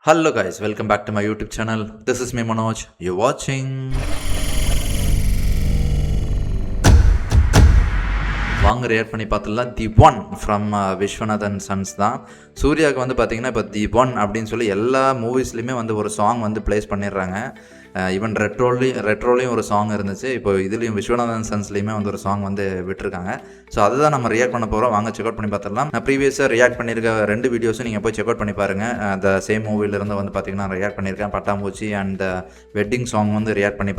Hello guys, welcome back to my YouTube channel. This is me Manoj. You're watching வாங்க react பண்ணி பார்த்துடலாம். The one from Viswanathan sons தான். சூர்யாவுக்கு வந்து பார்த்திங்கன்னா இப்போ தி ஒன் அப்படின்னு சொல்லி எல்லா மூவிஸ்லையுமே வந்து ஒரு சாங் வந்து ப்ளேஸ் பண்ணிடுறாங்க. ஈவன் ரெட்ரோலையும் ஒரு சாங் இருந்துச்சு. இப்போ இதுலேயும் விஸ்வநாதன் சன்ஸ்லேயுமே வந்து ஒரு சாங் வந்து விட்டுருக்காங்க. ஸோ அதுதான் நம்ம ரியாக்ட் பண்ண போகிறோம். வாங்க செக் அவுட் பண்ணி பார்த்துடலாம். நான் ப்ரீவியஸாக ரியாக்ட் பண்ணியிருக்க 2 வீடியோஸும் நீங்கள் போய் செக் அவுட் பண்ணி பாருங்கள். அந்த சேம் மூவிலேருந்து வந்து பார்த்திங்கன்னா ரியாக்ட் பண்ணியிருக்கேன். பட்டாம்பூச்சி அண்ட் வெட்டிங் சாங் வந்து ரியாக்ட் பண்ணி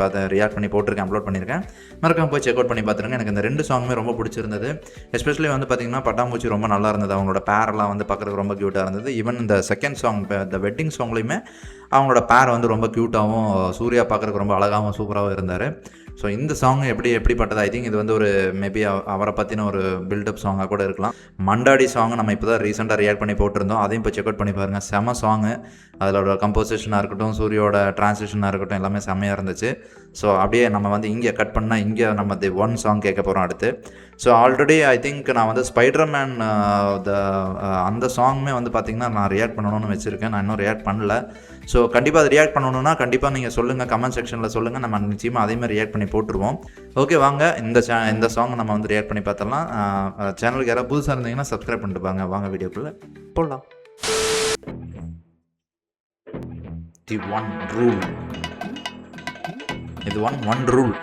போட்டிருக்கேன், அப்லோட் பண்ணியிருக்கேன். மறக்காம போய் செக் அவுட் பண்ணி பார்த்துருங்க. எனக்கு இந்த 2 சாங்குமே ரொம்ப பிடிச்சிருந்தது. எஸ்பெஷலி வந்து பார்த்திங்கன்னா பட்டாம்பூச்சி ரொம்ப நல்லா இருந்தது. அவங்களோட பேரெல்லாம் வந்து பார்க்குறதுக்கு ரொம்ப க்யூட்டாக இருந்தது. ஈவன் இந்த செகண்ட் சாங் இந்த வெட்டிங் சாங்லேயுமே அவங்களோட பேர் வந்து ரொம்ப க்யூட்டாகவும், சூர்யா பார்க்குறதுக்கு ரொம்ப அழகாகவும் சூப்பராகவும் இருந்தார். ஸோ இந்த சாங் எப்படிப்பட்டது? ஐ திங்க் இது வந்து ஒரு மேபி அவரை பற்றின ஒரு பில்டப் சாங்காக கூட இருக்கலாம். மண்டாடி சாங் நம்ம இப்போ தான் ரீசெண்டாக ரியாக்ட் பண்ணி போட்டிருந்தோம். அதையும் இப்போ செக் அவுட் பண்ணி பாருங்கள். செம சாங்கு. அதோட கம்போசிஷனாக இருக்கட்டும், சூரியோட டிரான்ஸ்லேஷனாக இருக்கட்டும், எல்லாமே செம்மையாக இருந்துச்சு. ஸோ அப்படியே நம்ம வந்து இங்கே கட் பண்ணால் இங்கே நம்ம தி ஒன் சாங் கேட்க போகிறோம் அடுத்து. ஸோ ஆல்ரெடி ஐ திங்க் நான் வந்து ஸ்பைடர்மேன் அந்த சாங்குமே வந்து பார்த்திங்கன்னா நான் ரியாக்ட் பண்ணணும்னு வச்சுருக்கேன். நான் இன்னும் ரியாக்ட் பண்ணல. ஸோ கண்டிப்பாக அது ரியாக்ட் பண்ணணுன்னா கண்டிப்பாக நீங்கள் சொல்லுங்கள், கமெண்ட் செக்ஷனில் சொல்லுங்கள். நம்ம நிச்சயமாக அதேமாதிரி ரியாக்ட் பண்ணி போட்டுருவோம். ஓகே, வாங்க இந்த சாங் நம்ம வந்து ரியாக்ட் பண்ணி பார்த்தலாம். சேனலுக்கு யாராவது புதுசாக இருந்தீங்கன்னா சப்ஸ்கிரைப் பண்ணிட்டு வாங்க வீடியோக்குள்ளே போடலாம். The one rule. இது one rule.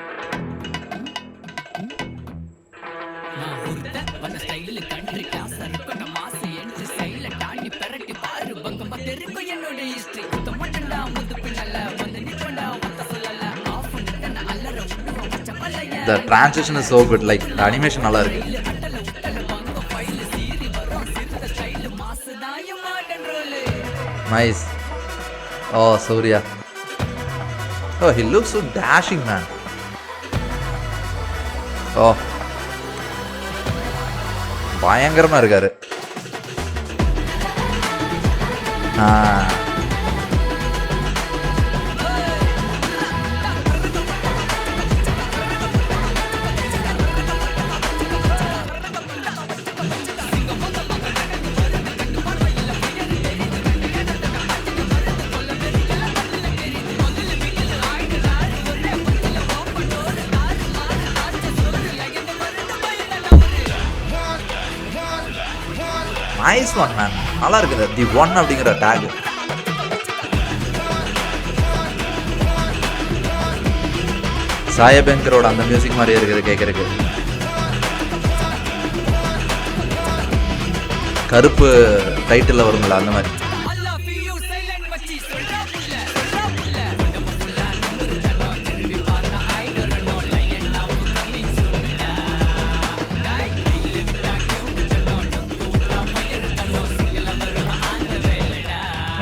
The transition is so good, like the animation நல்லா இருக்கு. Nice. Oh, Surya. Oh, he looks so dashing, man. Oh, பயங்கரமா இருக்காரு. Nice one man. நல்லா இருக்குது தி ஒன் அப்படிங்கிற டேக். சாயபங்கரோட அந்த மியூசிக் மாதிரியே இருக்குது கேட்கறதுக்கு. கருப்பு டைட்டில் வருங்களா அந்த மாதிரி.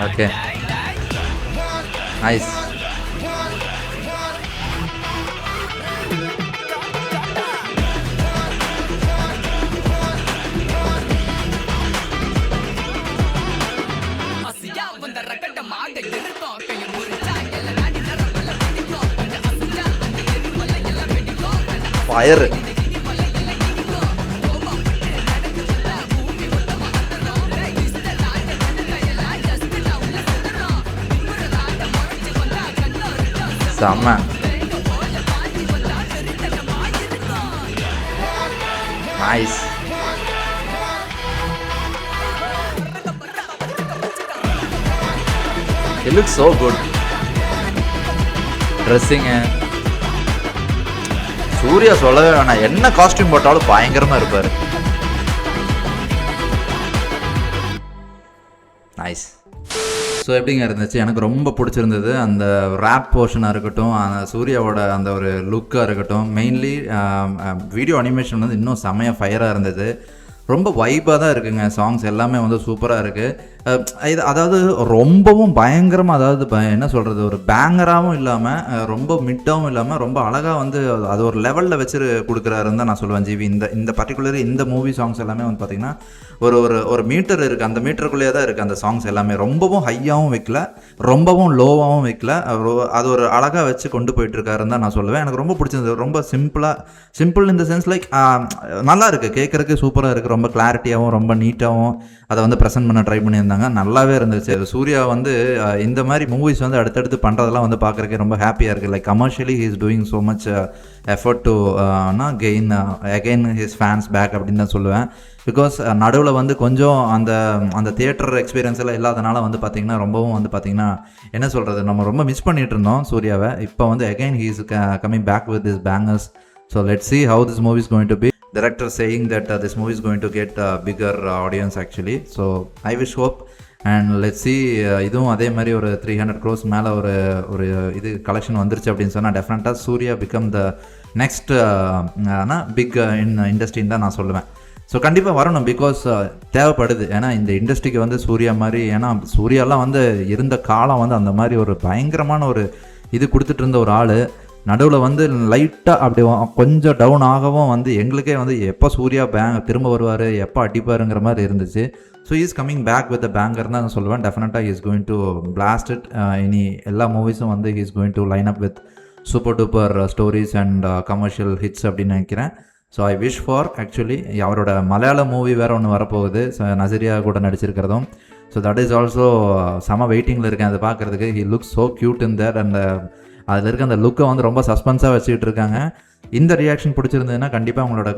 Okay, nice. Fire. Sama. Nice. It looks so good. Dressing. Surya சொல்லவே வேணாம். என்ன காஸ்டியூம் போட்டாலும் பயங்கரமா இருப்பாரு. நைஸ். ஸோ எப்படிங்க இருந்துச்சு? எனக்கு ரொம்ப பிடிச்சிருந்தது. அந்த ரேப் போர்ஷனாக இருக்கட்டும், சூர்யாவோட அந்த ஒரு லுக்காக இருக்கட்டும், மெயின்லி வீடியோ அனிமேஷன் வந்து இன்னும் செம்மையாக ஃபயராக இருந்தது. ரொம்ப வைப்பாக தான் இருக்குங்க. சாங்ஸ் எல்லாமே வந்து சூப்பராக இருக்குது. இது அதாவது ரொம்பவும் பயங்கரமாக, அதாவது என்ன சொல்கிறது, ஒரு பேங்கராகவும் இல்லாமல் ரொம்ப மிட்டாகவும் இல்லாமல் ரொம்ப அழகாக வந்து அது ஒரு லெவலில் வச்சு கொடுக்குறாருன்னு தான் நான் சொல்லுவேன். ஜிவி இந்த பர்டிகுலர் இந்த மூவி சாங்ஸ் எல்லாமே வந்து பார்த்திங்கன்னா ஒரு மீட்டர் இருக்குது. அந்த மீட்டருக்குள்ளேயே தான் இருக்குது அந்த சாங்ஸ் எல்லாமே. ரொம்பவும் ஹையாகவும் வைக்கல, ரொம்பவும் லோவாகவும் வைக்கல. அது ஒரு அழகாக வச்சு கொண்டு போயிட்டுருக்காருன்னு தான் நான் சொல்லுவேன். எனக்கு ரொம்ப பிடிச்சிருந்தது. ரொம்ப சிம்பிள் இந்த சென்ஸ் லைக் நல்லா இருக்குது, கேட்குறதுக்கு சூப்பராக இருக்குது. ரொம்ப கிளாரிட்டியாகவும் ரொம்ப நீட்டாகவும் அதை வந்து ப்ரெசென்ட் பண்ண ட்ரை பண்ணியிருந்தாங்க. நல்லாவே இருந்துச்சு. சூர்யா வந்து இந்த மாதிரி மூவிஸ் வந்து அடுத்தடுத்து பண்ணுறதெல்லாம் வந்து பார்க்குறக்கே ரொம்ப ஹாப்பியாக இருக்குது. Like commercially he is doing so much effort to gain again his fans back அப்படின்னு தான் சொல்லுவேன். பிகாஸ் நடுவில் வந்து கொஞ்சம் அந்த அந்த தியேட்டர் எக்ஸ்பீரியன்ஸ் எல்லாம் இல்லாதனால வந்து பார்த்திங்கன்னா ரொம்பவும் வந்து பார்த்திங்கன்னா என்ன சொல்கிறது, நம்ம ரொம்ப மிஸ் பண்ணிகிட்டு இருந்தோம் சூர்யாவை. இப்போ வந்து again he is coming back with this bangers. So let's see how this movie is going to be. Director saying that this movie is going to get a bigger audience actually. So I wish hope and let's see. இதுவும் அதே மாதிரி ஒரு 300 crores மேலே ஒரு இது collection வந்துருச்சு அப்படின்னு சொன்னால் டெஃபினட்டாக Suriya become the next big in இண்டஸ்ட்ரின்னு தான் நான் சொல்லுவேன். ஸோ கண்டிப்பாக வரணும், பிகாஸ் தேவைப்படுது. ஏன்னா இந்த இண்டஸ்ட்ரிக்கு வந்து சூர்யா மாதிரி, ஏன்னா சூர்யாலாம் வந்து இருந்த காலம் வந்து அந்த மாதிரி ஒரு பயங்கரமான ஒரு இது கொடுத்துட்டு இருந்த ஒரு ஆள் நடுவில் வந்து லைட்டாக அப்படி கொஞ்சம் டவுன் ஆகவும் வந்து எங்களுக்கே வந்து எப்போ சூர்யா திரும்ப வருவார், எப்போ அடிப்பாருங்கிற மாதிரி இருந்துச்சு. So is coming back with banger தான் நான் சொல்லுவேன். டெஃபினட்டாக is going to blast it. இனி எல்லா மூவிஸும் வந்து is going to line up with super duper stories and commercial hits அப்படின்னு நினைக்கிறேன். So I wish for actually அவரோட மலையாள மூவி வேறு ஒன்று வரப்போகுது, நசரியா கூட நடிச்சிருக்கிறதும். ஸோ தட் இஸ் ஆல்சோ செம வெயிட்டிங்கில் இருக்கேன் அதை பார்க்குறதுக்கு. He looks so cute in that. And அதில் இருக்க அந்த லுக்கை வந்து ரொம்ப சஸ்பென்ஸாக வச்சுக்கிட்டு இருக்காங்க. இந்த ரியாக்ஷன் பிடிச்சிருந்ததுன்னா கண்டிப்பாக உங்களோட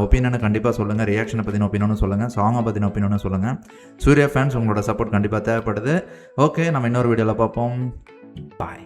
ஒப்பீனியனை கண்டிப்பாக சொல்லுங்கள். ரியாக்ஷனை பற்றின ஒப்பீனியனும் சொல்லுங்கள், சாங்கை பற்றின ஒப்பீனியனும் சொல்லுங்கள். சூர்யா ஃபேன்ஸ் உங்களோட சப்போர்ட் கண்டிப்பாக தேவைப்படுது. ஓகே, நம்ம இன்னொரு வீடியோவில் பார்ப்போம். பாய்.